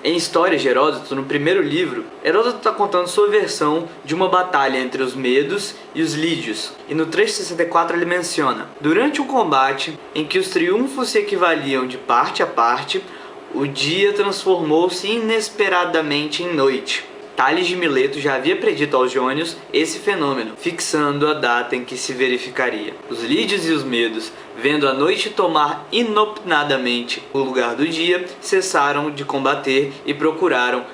Em Histórias de Heródoto, no primeiro livro, Heródoto está contando sua versão de uma batalha entre os medos e os lídios. E no 364 ele menciona: durante um combate em que os triunfos se equivaliam de parte a parte, o dia transformou-se inesperadamente em noite. Tales de Mileto já havia predito aos jônios esse fenômeno, fixando a data em que se verificaria. Os lídios e os medos, vendo a noite tomar inopinadamente o lugar do dia, cessaram de combater e procuraram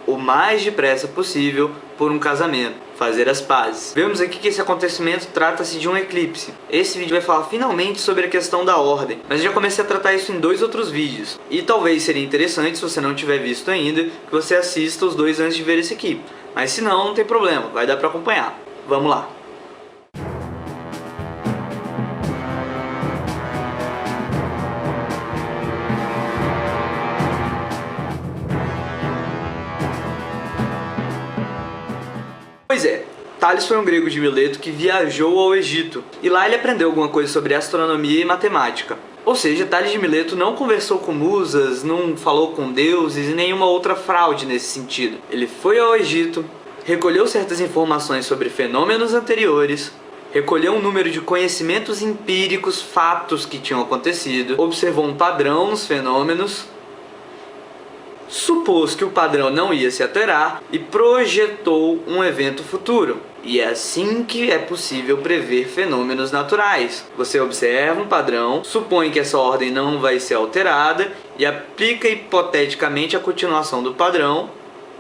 o mais depressa possível por um casamento, fazer as pazes. Vemos aqui que esse acontecimento trata-se de um eclipse. Esse vídeo vai falar finalmente sobre a questão da ordem, mas eu já comecei a tratar isso em 2 outros vídeos. E talvez seria interessante, se você não tiver visto ainda, que você assista os 2 antes de ver esse aqui. Mas se não, não tem problema, vai dar para acompanhar. Vamos lá! Pois é, Tales foi um grego de Mileto que viajou ao Egito, e lá ele aprendeu alguma coisa sobre astronomia e matemática. Ou seja, Tales de Mileto não conversou com musas, não falou com deuses e nenhuma outra fraude nesse sentido. Ele foi ao Egito, recolheu certas informações sobre fenômenos anteriores, recolheu um número de conhecimentos empíricos, fatos que tinham acontecido, observou um padrão nos fenômenos, supôs que o padrão não ia se alterar e projetou um evento futuro. E é assim que é possível prever fenômenos naturais. Você observa um padrão, supõe que essa ordem não vai ser alterada e aplica hipoteticamente a continuação do padrão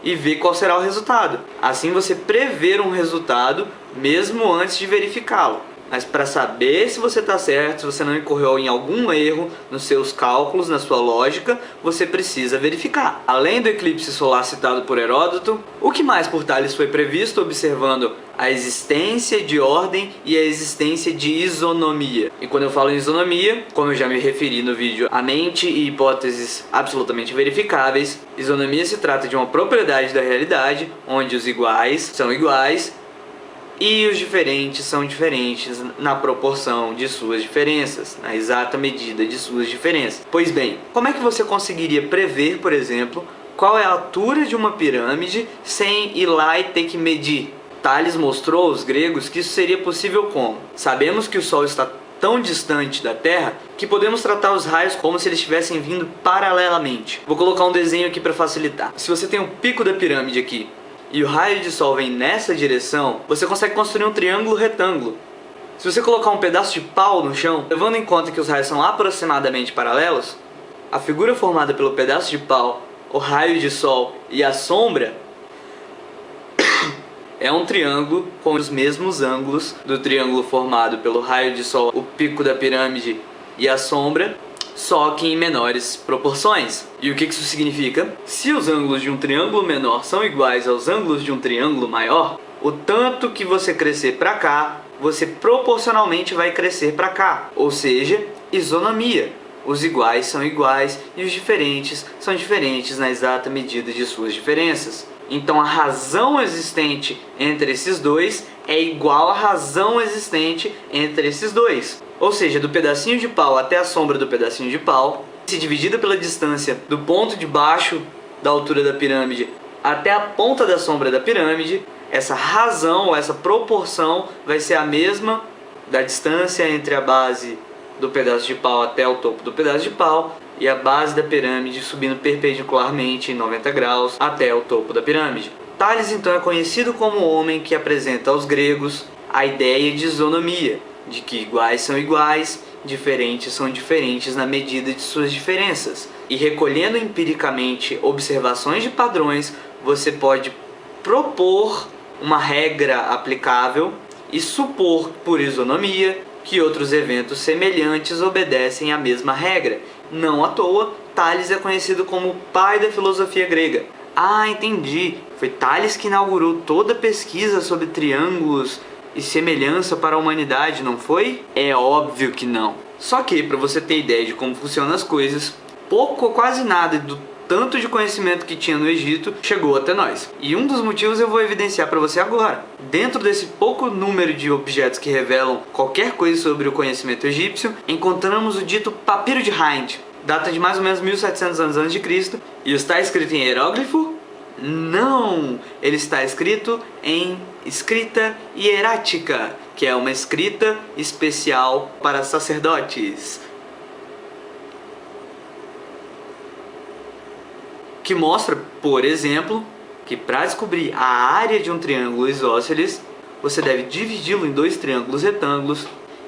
e vê qual será o resultado. Assim você prevê um resultado mesmo antes de verificá-lo. Mas para saber se você está certo, se você não incorreu em algum erro nos seus cálculos, na sua lógica, você precisa verificar. Além do eclipse solar citado por Heródoto, o que mais por Tales foi previsto observando a existência de ordem e a existência de isonomia? E quando eu falo em isonomia, como eu já me referi no vídeo A Mente e Hipóteses Absolutamente Verificáveis, isonomia se trata de uma propriedade da realidade onde os iguais são iguais e os diferentes são diferentes na proporção de suas diferenças, na exata medida de suas diferenças. Pois bem, como é que você conseguiria prever, por exemplo, qual é a altura de uma pirâmide sem ir lá e ter que medir? Tales mostrou aos gregos que isso seria possível como? Sabemos que o Sol está tão distante da Terra que podemos tratar os raios como se eles estivessem vindo paralelamente. Vou colocar um desenho aqui para facilitar. Se você tem o pico da pirâmide aqui, e o raio de sol vem nessa direção, você consegue construir um triângulo retângulo. Se você colocar um pedaço de pau no chão, levando em conta que os raios são aproximadamente paralelos, a figura formada pelo pedaço de pau, o raio de sol e a sombra é um triângulo com os mesmos ângulos do triângulo formado pelo raio de sol, o pico da pirâmide e a sombra, só que em menores proporções. E o que isso significa? Se os ângulos de um triângulo menor são iguais aos ângulos de um triângulo maior, o tanto que você crescer para cá, você proporcionalmente vai crescer para cá. Ou seja, isonomia. Os iguais são iguais e os diferentes são diferentes na exata medida de suas diferenças. Então a razão existente entre esses dois é igual à razão existente entre esses dois. Ou seja, do pedacinho de pau até a sombra do pedacinho de pau, se dividida pela distância do ponto de baixo da altura da pirâmide até a ponta da sombra da pirâmide, essa razão ou essa proporção vai ser a mesma da distância entre a base do pedaço de pau até o topo do pedaço de pau e a base da pirâmide subindo perpendicularmente em 90 graus até o topo da pirâmide. Tales então é conhecido como o homem que apresenta aos gregos a ideia de isonomia, de que iguais são iguais, diferentes são diferentes na medida de suas diferenças. E recolhendo empiricamente observações de padrões, você pode propor uma regra aplicável e supor, por isonomia, que outros eventos semelhantes obedecem à mesma regra. Não à toa, Tales é conhecido como o pai da filosofia grega. Ah, entendi. Foi Tales que inaugurou toda a pesquisa sobre triângulos e semelhança para a humanidade, não foi? É óbvio que não. Só que, para você ter ideia de como funcionam as coisas, pouco ou quase nada do tanto de conhecimento que tinha no Egito chegou até nós. E um dos motivos eu vou evidenciar para você agora. Dentro desse pouco número de objetos que revelam qualquer coisa sobre o conhecimento egípcio, encontramos o dito papiro de Hind. data de mais ou menos 1700 anos antes de Cristo. E está escrito em hieróglifo? Não! Ele está escrito em escrita hierática, que é uma escrita especial para sacerdotes, que mostra, por exemplo, que para descobrir a área de um triângulo isósceles, você deve dividi-lo em dois triângulos retângulos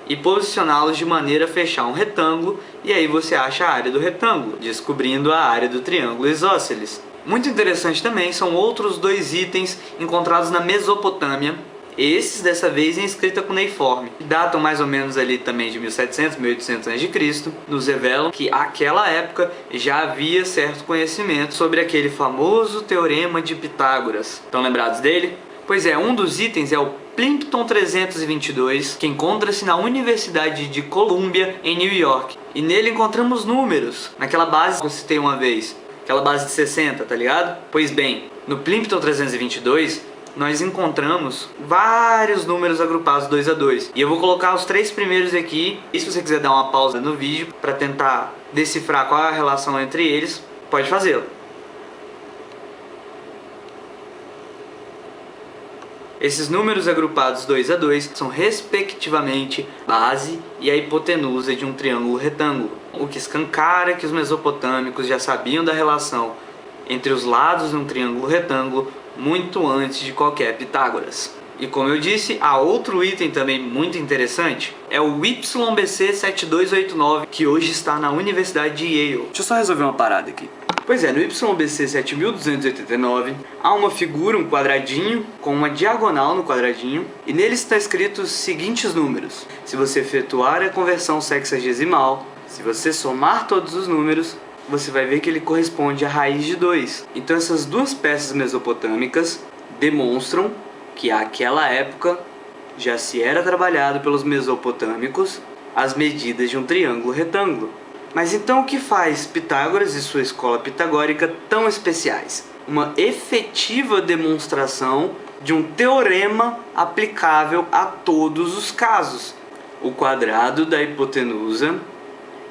e posicioná-los de maneira a fechar um retângulo, e aí você acha a área do retângulo, descobrindo a área do triângulo isósceles. Muito interessante também são outros dois itens encontrados na Mesopotâmia, esses dessa vez em escrita cuneiforme, que datam mais ou menos ali também de 1700, 1800 a.C., nos revelam que naquela época já havia certo conhecimento sobre aquele famoso teorema de Pitágoras. Estão lembrados dele? Pois é, um dos itens é o Plimpton 322, que encontra-se na Universidade de Columbia, em New York. E nele encontramos números, naquela base que eu citei uma vez, aquela base de 60, tá ligado? Pois bem, no Plimpton 322, nós encontramos vários números agrupados 2 a 2. E eu vou colocar os 3 primeiros aqui, e se você quiser dar uma pausa no vídeo para tentar decifrar qual é a relação entre eles, pode fazê-lo. Esses números agrupados 2 a 2 são respectivamente a base e a hipotenusa de um triângulo retângulo, o que escancara que os mesopotâmicos já sabiam da relação entre os lados de um triângulo retângulo muito antes de qualquer Pitágoras. E como eu disse, há outro item também muito interessante, é o YBC 7289, que hoje está na Universidade de Yale. Deixa eu só resolver uma parada aqui. Pois é, no YBC 7289 há uma figura, um quadradinho, com uma diagonal no quadradinho, e nele está escrito os seguintes números. Se você efetuar a conversão sexagesimal, se você somar todos os números, você vai ver que ele corresponde à raiz de 2. Então essas duas peças mesopotâmicas demonstram que àquela época já se era trabalhado pelos mesopotâmicos as medidas de um triângulo retângulo. Mas então o que faz Pitágoras e sua escola pitagórica tão especiais? Uma efetiva demonstração de um teorema aplicável a todos os casos. O quadrado da hipotenusa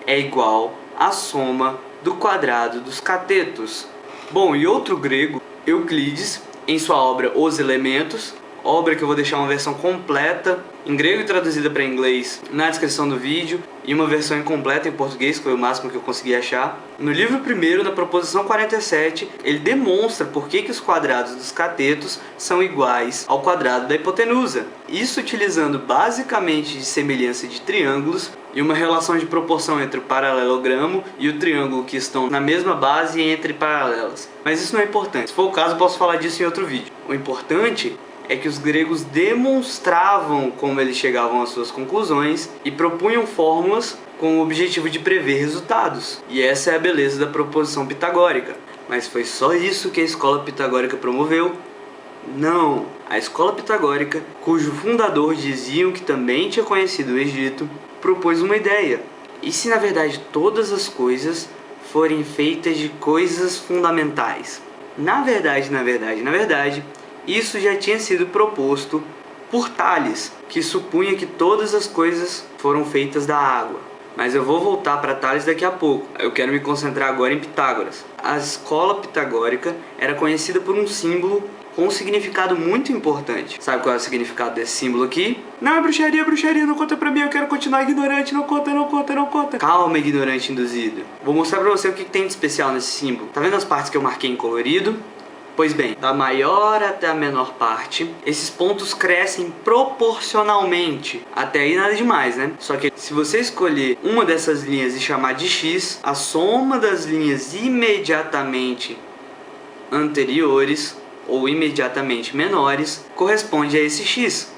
é igual à soma do quadrado dos catetos. Bom, e outro grego, Euclides, em sua obra Os Elementos, obra que eu vou deixar uma versão completa em grego e traduzida para inglês na descrição do vídeo, e uma versão incompleta em português, que foi o máximo que eu consegui achar. No livro primeiro, na proposição 47, ele demonstra por que os quadrados dos catetos são iguais ao quadrado da hipotenusa. Isso utilizando basicamente de semelhança de triângulos e uma relação de proporção entre o paralelogramo e o triângulo que estão na mesma base e entre paralelas. Mas isso não é importante. Se for o caso, eu posso falar disso em outro vídeo. O importante é que os gregos demonstravam como eles chegavam às suas conclusões e propunham fórmulas com o objetivo de prever resultados. E essa é a beleza da proposição pitagórica. Mas foi só isso que a escola pitagórica promoveu? Não! A escola pitagórica, cujo fundador diziam que também tinha conhecido o Egito, propôs uma ideia. E se na verdade todas as coisas forem feitas de coisas fundamentais? Na verdade, isso já tinha sido proposto por Tales, que supunha que todas as coisas foram feitas da água. Mas eu vou voltar para Tales daqui a pouco. Eu quero me concentrar agora em Pitágoras. A escola pitagórica era conhecida por um símbolo com um significado muito importante. Sabe qual é o significado desse símbolo aqui? Não, é bruxaria, não conta pra mim, eu quero continuar ignorante, não conta. Calma, ignorante induzido. Vou mostrar pra você o que tem de especial nesse símbolo. Tá vendo as partes que eu marquei em colorido? Pois bem, da maior até a menor parte, esses pontos crescem proporcionalmente. Até aí nada demais, né? Só que se você escolher uma dessas linhas e chamar de X, a soma das linhas imediatamente anteriores ou imediatamente menores corresponde a esse X.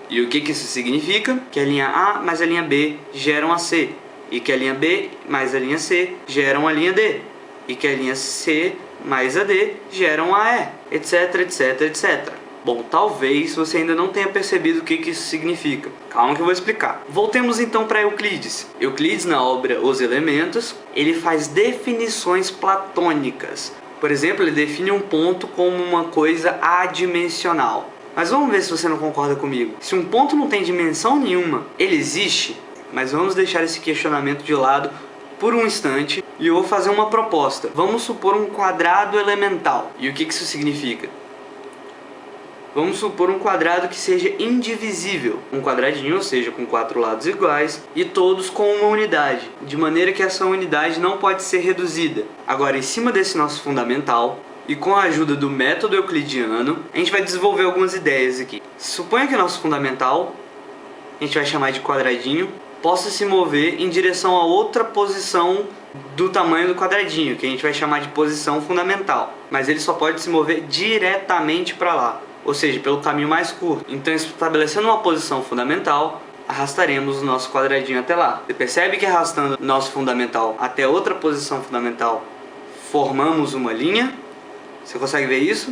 E o que isso significa? Que a linha A mais a linha B geram a C. E que a linha B mais a linha C geram a linha D. E que a linha C mais a D geram a E, etc. Bom, talvez você ainda não tenha percebido o que isso significa. Calma que eu vou explicar. Voltemos então para Euclides. Euclides, na obra Os Elementos, ele faz definições platônicas. Por exemplo, ele define um ponto como uma coisa adimensional. Mas vamos ver se você não concorda comigo. Se um ponto não tem dimensão nenhuma, ele existe? Mas vamos deixar esse questionamento de lado por um instante e eu vou fazer uma proposta. Vamos supor um quadrado elemental. E o que isso significa? Vamos supor um quadrado que seja indivisível. Um quadradinho, ou seja, com 4 lados iguais e todos com uma unidade, de maneira que essa unidade não pode ser reduzida. Agora, em cima desse nosso fundamental, e com a ajuda do método euclidiano, a gente vai desenvolver algumas ideias aqui. Suponha que o nosso fundamental, a gente vai chamar de quadradinho, possa se mover em direção a outra posição do tamanho do quadradinho, que a gente vai chamar de posição fundamental. Mas ele só pode se mover diretamente para lá, ou seja, pelo caminho mais curto. Então, estabelecendo uma posição fundamental, arrastaremos o nosso quadradinho até lá. Você percebe que arrastando o nosso fundamental até outra posição fundamental, formamos uma linha? Você consegue ver isso?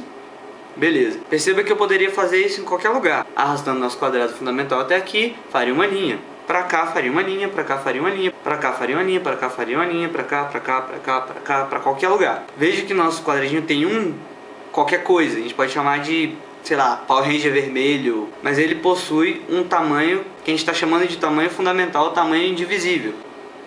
Beleza. Perceba que eu poderia fazer isso em qualquer lugar. Arrastando nosso quadrado fundamental até aqui, faria uma linha. Pra cá faria uma linha, pra cá faria uma linha, pra cá faria uma linha, pra cá faria uma linha, pra cá, pra cá, pra cá, pra cá, pra qualquer lugar. Veja que nosso quadradinho tem qualquer coisa. A gente pode chamar de, sei lá, Power Ranger vermelho, mas ele possui um tamanho que a gente está chamando de tamanho fundamental, tamanho indivisível.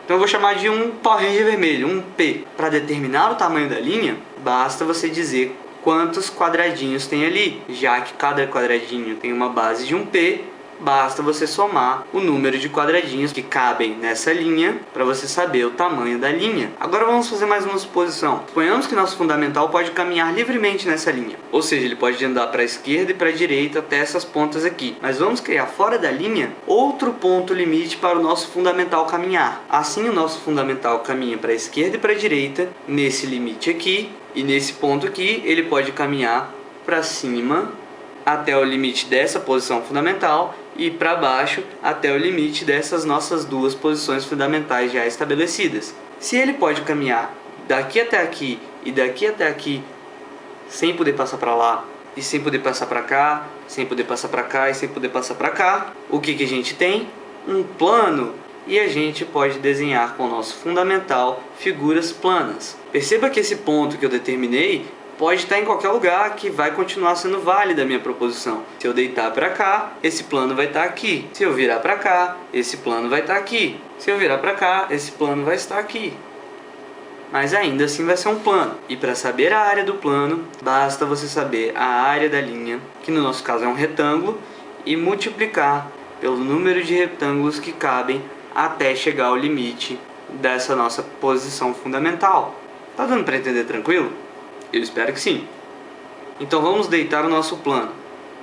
Então eu vou chamar de um Power Ranger vermelho, um P. Para determinar o tamanho da linha, basta você dizer quantos quadradinhos tem ali. Já que cada quadradinho tem uma base de um P, basta você somar o número de quadradinhos que cabem nessa linha para você saber o tamanho da linha. Agora vamos fazer mais uma suposição. Suponhamos que nosso fundamental pode caminhar livremente nessa linha. Ou seja, ele pode andar para a esquerda e para a direita até essas pontas aqui. Mas vamos criar fora da linha outro ponto limite para o nosso fundamental caminhar. Assim o nosso fundamental caminha para a esquerda e para a direita nesse limite aqui. E nesse ponto aqui ele pode caminhar para cima até o limite dessa posição fundamental e para baixo até o limite dessas nossas duas posições fundamentais já estabelecidas. Se ele pode caminhar daqui até aqui e daqui até aqui sem poder passar para lá e sem poder passar para cá, sem poder passar para cá e sem poder passar para cá, o que a gente tem? Um plano. E a gente pode desenhar com o nosso fundamental figuras planas. Perceba que esse ponto que eu determinei pode estar em qualquer lugar que vai continuar sendo válida a minha proposição. Se eu deitar para cá, esse plano vai estar aqui. Se eu virar para cá, esse plano vai estar aqui. Se eu virar para cá, esse plano vai estar aqui. Mas ainda assim vai ser um plano. E para saber a área do plano, basta você saber a área da linha, que no nosso caso é um retângulo, e multiplicar pelo número de retângulos que cabem até chegar ao limite dessa nossa posição fundamental. Tá dando para entender tranquilo? Eu espero que sim. Então vamos deitar o nosso plano.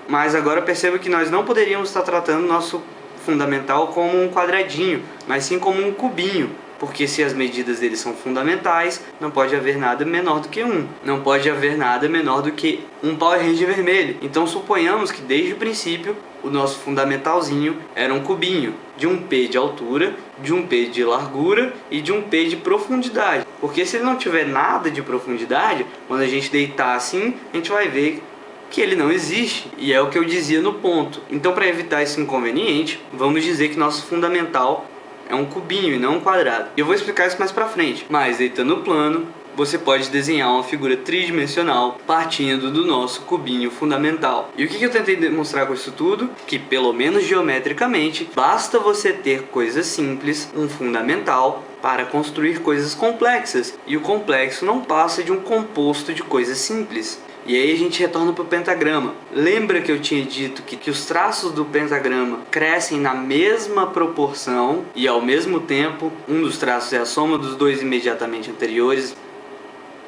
Mas agora perceba que nós não poderíamos estar tratando o nosso fundamental como um quadradinho, mas sim como um cubinho. Porque se as medidas dele são fundamentais, não pode haver nada menor do que 1. Não pode haver nada menor do que um Power Ranger vermelho. Então suponhamos que desde o princípio o nosso fundamentalzinho era um cubinho de um P de altura, de um P de largura e de um P de profundidade. Porque se ele não tiver nada de profundidade, quando a gente deitar assim, a gente vai ver que ele não existe. E é o que eu dizia no ponto. Então, para evitar esse inconveniente, vamos dizer que nosso fundamental é um cubinho e não um quadrado. E eu vou explicar isso mais pra frente. Mas deitando o plano, você pode desenhar uma figura tridimensional partindo do nosso cubinho fundamental. E o que eu tentei demonstrar com isso tudo? Que pelo menos geometricamente, basta você ter coisas simples, um fundamental, para construir coisas complexas. E o complexo não passa de um composto de coisas simples. E aí a gente retorna para o pentagrama. Lembra que eu tinha dito que os traços do pentagrama crescem na mesma proporção e ao mesmo tempo um dos traços é a soma dos dois imediatamente anteriores?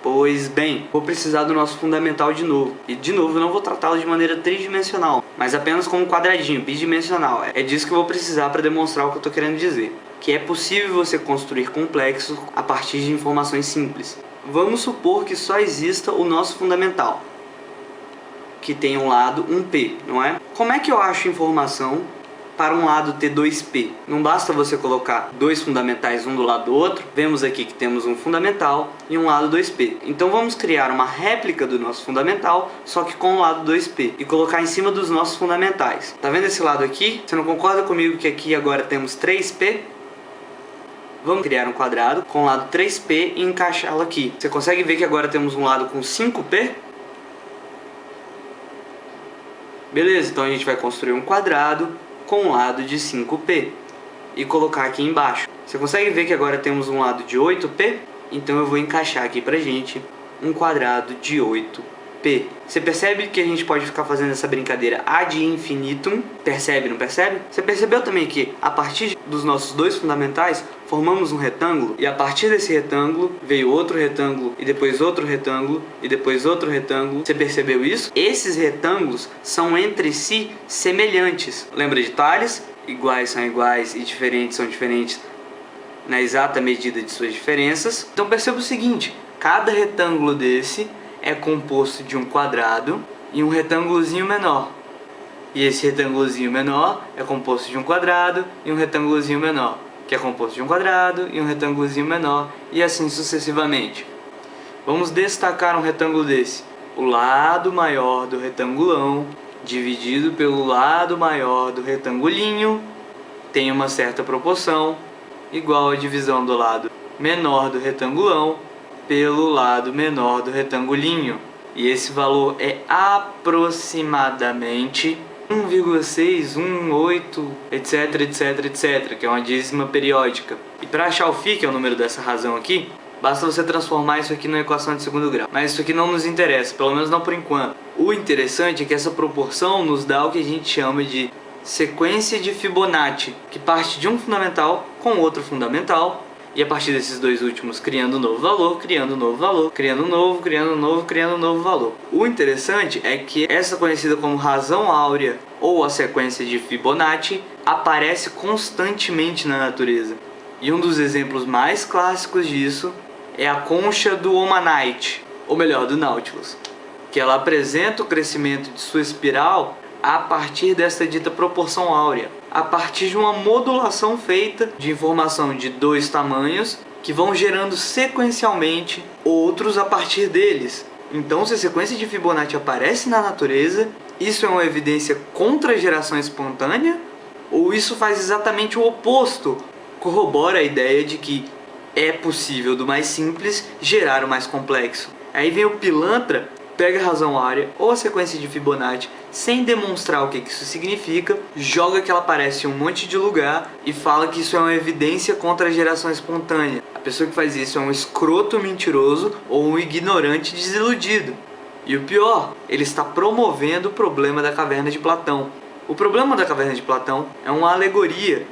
Pois bem, vou precisar do nosso fundamental de novo. E de novo eu não vou tratá-lo de maneira tridimensional, mas apenas como um quadradinho, bidimensional. É disso que eu vou precisar para demonstrar o que eu estou querendo dizer. Que é possível você construir complexos a partir de informações simples. Vamos supor que só exista o nosso fundamental, que tem um lado 1P, não é? Como é que eu acho informação para um lado ter 2P? Não basta você colocar dois fundamentais um do lado do outro. Vemos aqui que temos um fundamental e um lado 2P. Então vamos criar uma réplica do nosso fundamental, só que com o lado 2P, e colocar em cima dos nossos fundamentais. Tá vendo esse lado aqui? Você não concorda comigo que aqui agora temos 3P? Vamos criar um quadrado com o lado 3P e encaixá-lo aqui. Você consegue ver que agora temos um lado com 5P? Beleza, então a gente vai construir um quadrado com um lado de 5P. e colocar aqui embaixo. Você consegue ver que agora temos um lado de 8p? Então eu vou encaixar aqui pra gente um quadrado de 8p. Você percebe que a gente pode ficar fazendo essa brincadeira ad infinitum? Percebe, não percebe? Você percebeu também que a partir dos nossos dois fundamentais formamos um retângulo, e a partir desse retângulo veio outro retângulo, e depois outro retângulo, e depois outro retângulo. Você percebeu isso? Esses retângulos são entre si semelhantes. Lembra de Tales? Iguais são iguais e diferentes são diferentes na exata medida de suas diferenças. Então perceba o seguinte, cada retângulo desse é composto de um quadrado e um retângulozinho menor. E esse retângulozinho menor é composto de um quadrado e um retângulozinho menor, que é composto de um quadrado e um retângulozinho menor, e assim sucessivamente. Vamos destacar um retângulo desse. O lado maior do retangulão dividido pelo lado maior do retangulinho tem uma certa proporção igual à divisão do lado menor do retangulão pelo lado menor do retangulinho. E esse valor é aproximadamente 1,618, etc, etc, etc, que é uma dízima periódica. E para achar o φ, que é o número dessa razão aqui, basta você transformar isso aqui numa equação de segundo grau. Mas isso aqui não nos interessa, pelo menos não por enquanto. O interessante é que essa proporção nos dá o que a gente chama de sequência de Fibonacci, que parte de um fundamental com outro fundamental, e a partir desses dois últimos criando um novo valor, criando um novo valor, criando um novo, criando um novo, criando um novo valor. O interessante é que essa conhecida como razão áurea ou a sequência de Fibonacci aparece constantemente na natureza. E um dos exemplos mais clássicos disso é a concha do Omanite, ou melhor, do Nautilus, que ela apresenta o crescimento de sua espiral a partir dessa dita proporção áurea, a partir de uma modulação feita de informação de dois tamanhos que vão gerando sequencialmente outros a partir deles. Então, se a sequência de Fibonacci aparece na natureza, isso é uma evidência contra a geração espontânea? Ou isso faz exatamente o oposto? Corrobora a ideia de que é possível do mais simples gerar o mais complexo. Aí vem o pilantra, pega a razão áurea ou a sequência de Fibonacci sem demonstrar o que isso significa, joga que ela aparece em um monte de lugar e fala que isso é uma evidência contra a geração espontânea. A pessoa que faz isso é um escroto mentiroso ou um ignorante desiludido. E o pior, ele está promovendo o problema da caverna de Platão. O problema da caverna de Platão é uma alegoria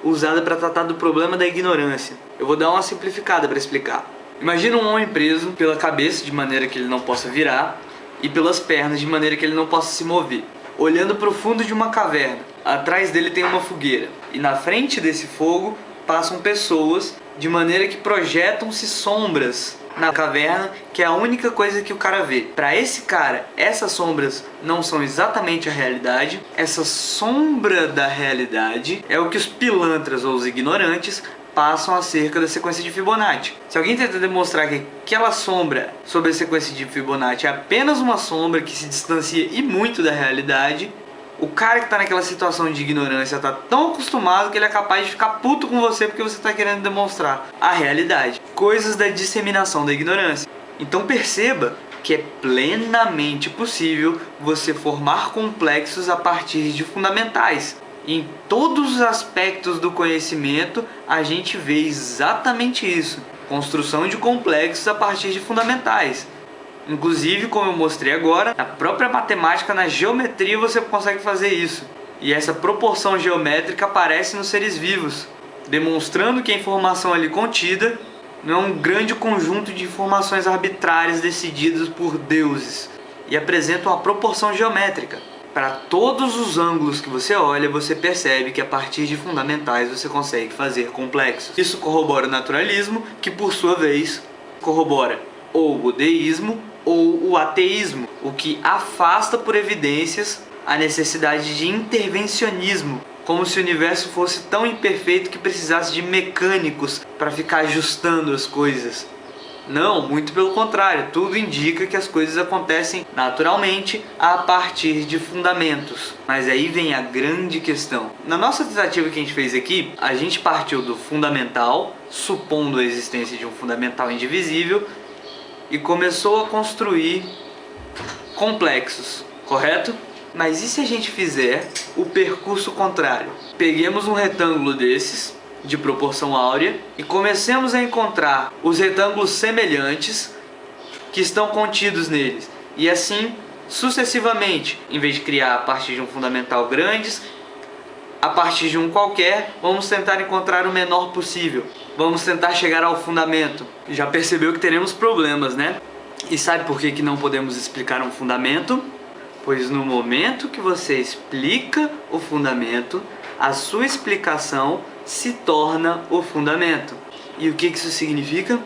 usada para tratar do problema da ignorância. Eu vou dar uma simplificada para explicar. Imagina um homem preso pela cabeça de maneira que ele não possa virar e pelas pernas de maneira que ele não possa se mover, olhando para o fundo de uma caverna. Atrás dele tem uma fogueira e na frente desse fogo passam pessoas de maneira que projetam-se sombras na caverna, que é a única coisa que o cara vê. Para esse cara, essas sombras não são exatamente a realidade. Essa sombra da realidade é o que os pilantras ou os ignorantes passam acerca da sequência de Fibonacci. Se alguém tenta demonstrar que aquela sombra sobre a sequência de Fibonacci é apenas uma sombra que se distancia e muito da realidade, o cara que está naquela situação de ignorância está tão acostumado que ele é capaz de ficar puto com você porque você está querendo demonstrar a realidade. Coisas da disseminação da ignorância. Então perceba que é plenamente possível você formar complexos a partir de fundamentais. Em todos os aspectos do conhecimento, a gente vê exatamente isso. Construção de complexos a partir de fundamentais. Inclusive, como eu mostrei agora, na própria matemática, na geometria, você consegue fazer isso. E essa proporção geométrica aparece nos seres vivos, demonstrando que a informação ali contida não é um grande conjunto de informações arbitrárias decididas por deuses, e apresenta uma proporção geométrica. Para todos os ângulos que você olha, você percebe que a partir de fundamentais você consegue fazer complexos. Isso corrobora o naturalismo, que por sua vez corrobora ou o deísmo ou o ateísmo, o que afasta por evidências a necessidade de intervencionismo, como se o universo fosse tão imperfeito que precisasse de mecânicos para ficar ajustando as coisas. Não, muito pelo contrário, tudo indica que as coisas acontecem naturalmente a partir de fundamentos. Mas aí vem a grande questão. Na nossa tentativa que a gente fez aqui, a gente partiu do fundamental, supondo a existência de um fundamental indivisível, e começou a construir complexos, correto? Mas e se a gente fizer o percurso contrário? Peguemos um retângulo desses, de proporção áurea, e comecemos a encontrar os retângulos semelhantes que estão contidos neles. E assim, sucessivamente, em vez de criar a partir de um fundamental grandes, a partir de um qualquer, vamos tentar encontrar o menor possível. Vamos tentar chegar ao fundamento. Já percebeu que teremos problemas, né? E sabe por que não podemos explicar um fundamento? Pois no momento que você explica o fundamento, a sua explicação se torna o fundamento. E o que isso significa?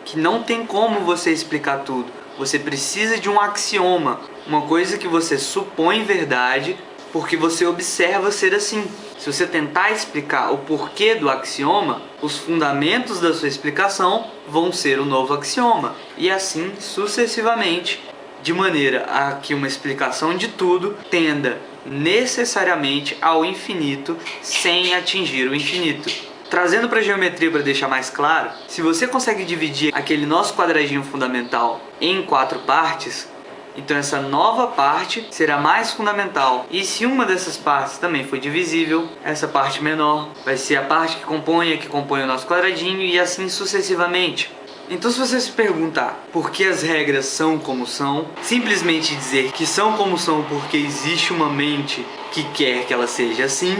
Que não tem como você explicar tudo. Você precisa de um axioma, uma coisa que você supõe verdade porque você observa ser assim. Se você tentar explicar o porquê do axioma, os fundamentos da sua explicação vão ser o novo axioma. E assim sucessivamente, de maneira a que uma explicação de tudo tenda necessariamente ao infinito sem atingir o infinito. Trazendo para a geometria para deixar mais claro, se você consegue dividir aquele nosso quadradinho fundamental em 4 partes, então essa nova parte será mais fundamental. E se uma dessas partes também for divisível, essa parte menor vai ser a parte que compõe o nosso quadradinho e assim sucessivamente. Então se você se perguntar por que as regras são como são, simplesmente dizer que são como são porque existe uma mente que quer que ela seja assim,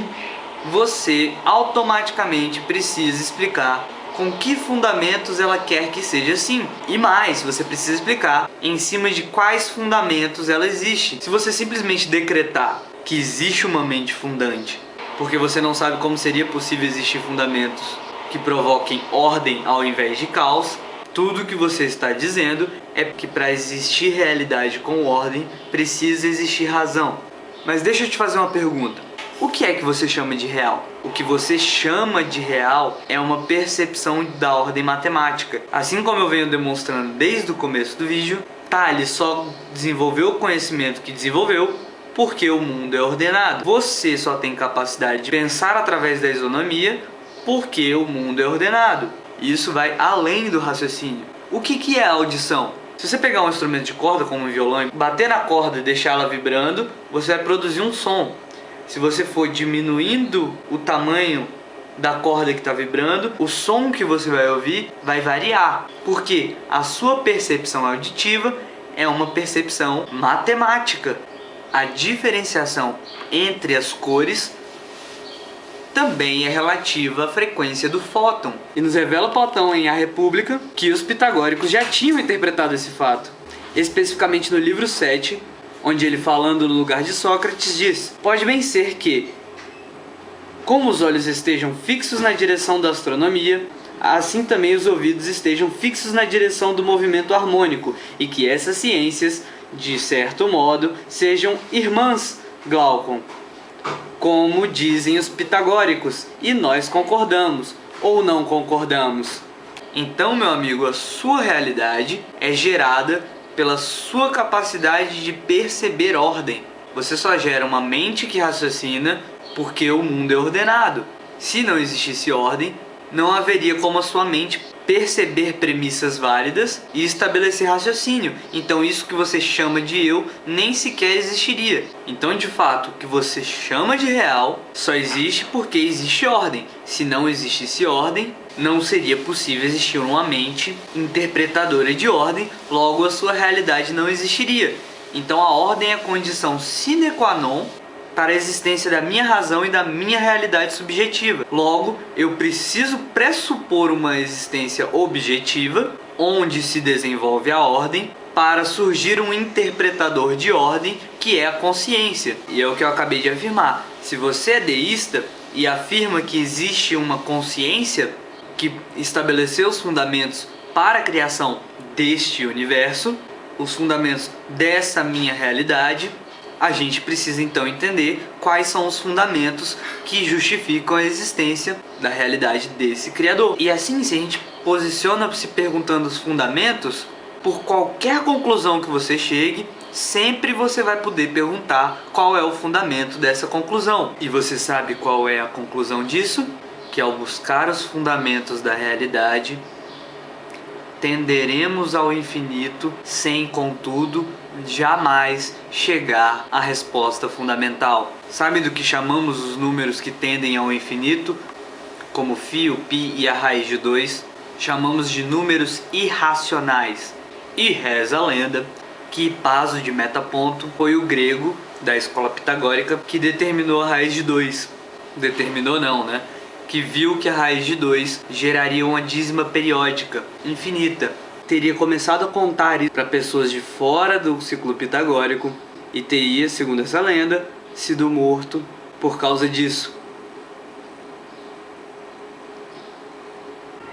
você automaticamente precisa explicar com que fundamentos ela quer que seja assim. E mais, você precisa explicar em cima de quais fundamentos ela existe. Se você simplesmente decretar que existe uma mente fundante, porque você não sabe como seria possível existir fundamentos que provoquem ordem ao invés de caos, tudo que você está dizendo é que para existir realidade com ordem, precisa existir razão. Mas deixa eu te fazer uma pergunta. O que é que você chama de real? O que você chama de real é uma percepção da ordem matemática. Assim como eu venho demonstrando desde o começo do vídeo, Tales só desenvolveu o conhecimento que desenvolveu porque o mundo é ordenado. Você só tem capacidade de pensar através da isonomia porque o mundo é ordenado. Isso vai além do raciocínio. O que é a audição? Se você pegar um instrumento de corda como um violão e bater na corda e deixar ela vibrando, você vai produzir um som. Se você for diminuindo o tamanho da corda que está vibrando, o som que você vai ouvir vai variar. Porque a sua percepção auditiva é uma percepção matemática. A diferenciação entre as cores também é relativa à frequência do fóton. E nos revela Platão em A República que os pitagóricos já tinham interpretado esse fato. Especificamente no livro 7, onde ele, falando no lugar de Sócrates, diz: pode bem ser que, como os olhos estejam fixos na direção da astronomia, assim também os ouvidos estejam fixos na direção do movimento harmônico, e que essas ciências, de certo modo, sejam irmãs, Glaucon, como dizem os pitagóricos, e nós concordamos, ou não concordamos. Então, meu amigo, a sua realidade é gerada pela sua capacidade de perceber ordem. Você só gera uma mente que raciocina porque o mundo é ordenado. Se não existisse ordem, não haveria como a sua mente perceber premissas válidas e estabelecer raciocínio. Então isso que você chama de eu nem sequer existiria. Então, de fato, o que você chama de real só existe porque existe ordem. Se não existisse ordem, não seria possível existir uma mente interpretadora de ordem, logo a sua realidade não existiria. Então a ordem é a condição sine qua non para a existência da minha razão e da minha realidade subjetiva. Logo, eu preciso pressupor uma existência objetiva, onde se desenvolve a ordem, para surgir um interpretador de ordem, que é a consciência. E é o que eu acabei de afirmar. Se você é deísta e afirma que existe uma consciência que estabeleceu os fundamentos para a criação deste universo, os fundamentos dessa minha realidade, a gente precisa então entender quais são os fundamentos que justificam a existência da realidade desse Criador. E assim, se a gente posiciona se perguntando os fundamentos, por qualquer conclusão que você chegue, sempre você vai poder perguntar qual é o fundamento dessa conclusão. E você sabe qual é a conclusão disso? Que ao buscar os fundamentos da realidade, tenderemos ao infinito sem, contudo, jamais chegar à resposta fundamental. Sabe do que chamamos os números que tendem ao infinito? Como φ, o π e a raiz de 2, chamamos de números irracionais. E reza a lenda que Hipaso de Metaponto foi o grego da escola pitagórica que determinou a raiz de 2. Determinou não, né? Que viu que a raiz de 2 geraria uma dízima periódica infinita. Teria começado a contar isso para pessoas de fora do ciclo pitagórico e teria, segundo essa lenda, sido morto por causa disso.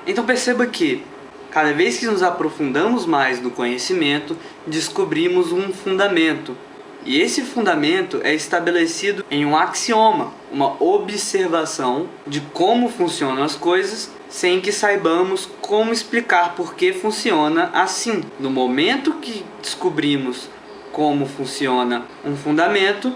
Então perceba que, cada vez que nos aprofundamos mais no conhecimento, descobrimos um fundamento. E esse fundamento é estabelecido em um axioma, uma observação de como funcionam as coisas, sem que saibamos como explicar por que funciona assim. No momento que descobrimos como funciona um fundamento,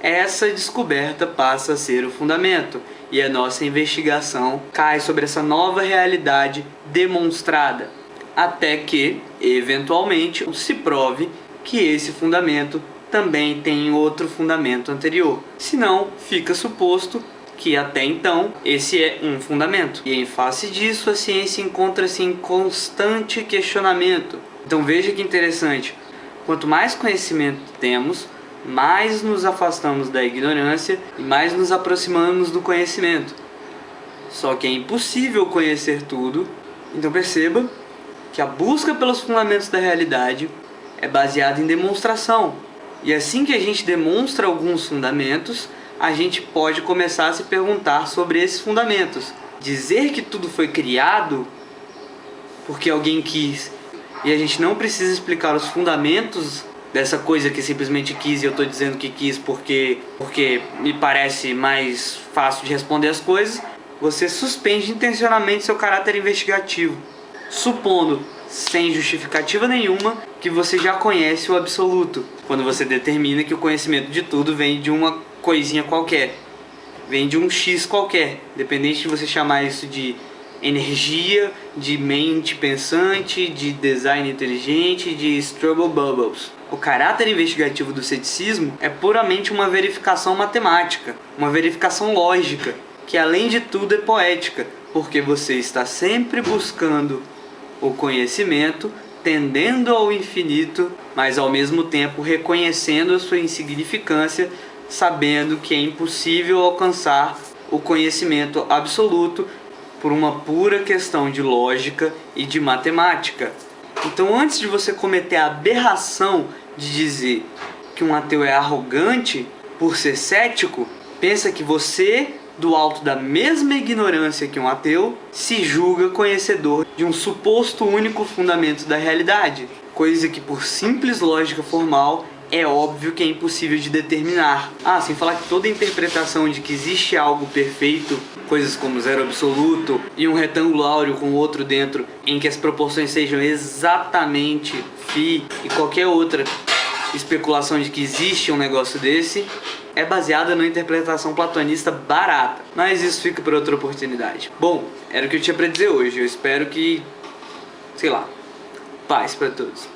essa descoberta passa a ser o fundamento. E a nossa investigação cai sobre essa nova realidade demonstrada, até que, eventualmente, se prove que esse fundamento também tem outro fundamento anterior. Senão, fica suposto que até então esse é um fundamento. E em face disso, a ciência encontra-se em constante questionamento. Então veja que interessante, quanto mais conhecimento temos, mais nos afastamos da ignorância e mais nos aproximamos do conhecimento. Só que é impossível conhecer tudo, então perceba que a busca pelos fundamentos da realidade é baseada em demonstração. E assim que a gente demonstra alguns fundamentos, a gente pode começar a se perguntar sobre esses fundamentos. Dizer que tudo foi criado porque alguém quis e a gente não precisa explicar os fundamentos dessa coisa que simplesmente quis e eu estou dizendo que quis porque me parece mais fácil de responder as coisas, você suspende intencionalmente seu caráter investigativo, supondo, sem justificativa nenhuma, que você já conhece o absoluto, quando você determina que o conhecimento de tudo vem de uma coisinha qualquer, vem de um X qualquer, independente de você chamar isso de energia, de mente pensante, de design inteligente, de Strobel Bubbles. O caráter investigativo do ceticismo é puramente uma verificação matemática, uma verificação lógica, que além de tudo é poética, porque você está sempre buscando o conhecimento, tendendo ao infinito, mas ao mesmo tempo reconhecendo a sua insignificância, sabendo que é impossível alcançar o conhecimento absoluto por uma pura questão de lógica e de matemática. Então, antes de você cometer a aberração de dizer que um ateu é arrogante por ser cético, pensa que você, do alto da mesma ignorância que um ateu, se julga conhecedor de um suposto único fundamento da realidade, coisa que por simples lógica formal é óbvio que é impossível de determinar. Sem falar que toda interpretação de que existe algo perfeito, coisas como zero absoluto e um retângulo áureo com outro dentro, em que as proporções sejam exatamente φ e qualquer outra especulação de que existe um negócio desse, é baseada numa interpretação platonista barata. Mas isso fica para outra oportunidade. Bom, era o que eu tinha para dizer hoje. Eu espero que, sei lá, paz para todos.